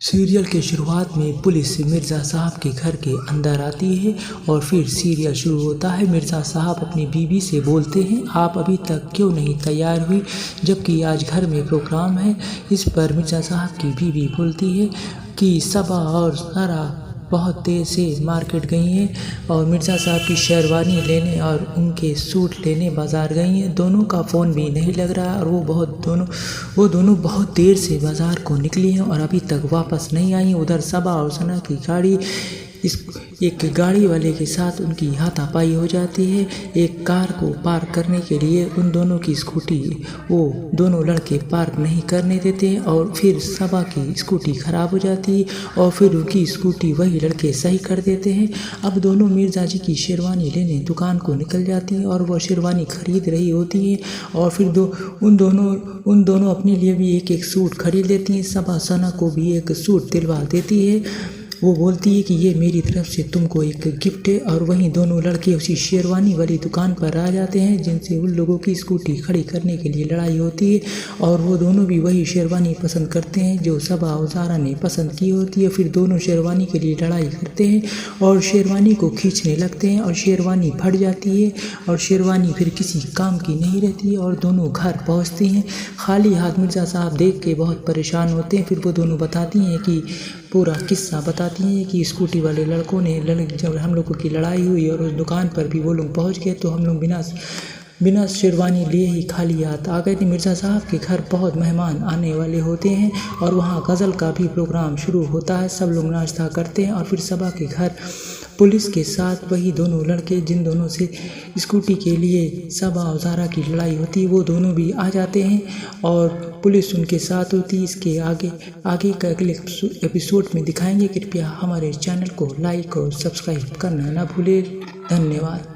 Serial के शुरुआत में पुलिस मिर्ज़ा साहब के घर के अंदर आती है और फिर सीरियल शुरू होता है। मिर्ज़ा साहब अपनी बीवी से बोलते हैं, आप अभी तक क्यों नहीं तैयार हुई जबकि आज घर में प्रोग्राम है। इस पर मिर्ज़ा साहब की बीवी बोलती है कि सबा और सारा बहुत देर से मार्केट गई हैं और मिर्ज़ा साहब की शेरवानी लेने और उनके सूट लेने बाज़ार गई हैं। दोनों का फ़ोन भी नहीं लग रहा और वो दोनों बहुत देर से बाज़ार को निकली हैं और अभी तक वापस नहीं आई। उधर सबा और सना की गाड़ी एक गाड़ी वाले के साथ उनकी हाथापाई हो जाती है। एक कार को पार्क करने के लिए उन दोनों की स्कूटी वो दोनों लड़के पार्क नहीं करने देते और फिर सबा की स्कूटी ख़राब हो जाती है और फिर उनकी स्कूटी वही लड़के सही कर देते हैं। अब दोनों मिर्ज़ा जी की शेरवानी लेने दुकान को निकल जाती हैं और वह शेरवानी खरीद रही होती है और फिर उन दोनों अपने लिए भी एक एक सूट खरीद लेती हैं। सबा सना को भी एक सूट दिलवा देती है। वो बोलती है कि ये मेरी तरफ से तुमको एक गिफ्ट है और वहीं दोनों लड़के उसी शेरवानी वाली दुकान पर आ जाते हैं जिनसे उन लोगों की स्कूटी खड़ी करने के लिए लड़ाई होती है और वो दोनों भी वही शेरवानी पसंद करते हैं जो सबा और ज़ारा ने पसंद की होती है। फिर दोनों शेरवानी के लिए लड़ाई करते हैं और शेरवानी को खींचने लगते हैं और शेरवानी फट जाती है और शेरवानी फिर किसी काम की नहीं रहती है और दोनों घर पहुँचते हैं। खाली हाथ मिर्ज़ा साहब देख के बहुत परेशान होते हैं। फिर वो दोनों बताती हैं कि पूरा किस्सा बताती हैं कि स्कूटी वाले लड़कों ने जब हम लोगों की लड़ाई हुई और उस दुकान पर भी वो लोग पहुंच गए तो हम लोग बिना शेरवानी लिए ही खाली हाथ आ गए थे। मिर्ज़ा साहब के घर बहुत मेहमान आने वाले होते हैं और वहाँ गज़ल का भी प्रोग्राम शुरू होता है। सब लोग नाश्ता करते हैं और फिर सबा के घर पुलिस के साथ वही दोनों लड़के जिन दोनों से स्कूटी के लिए सबा और ज़ारा की लड़ाई होती है वो दोनों भी आ जाते हैं और पुलिस उनके साथ होती है। इसके आगे का अगले एपिसोड में दिखाएंगे। कृपया हमारे चैनल को लाइक और सब्सक्राइब करना ना भूलें। धन्यवाद।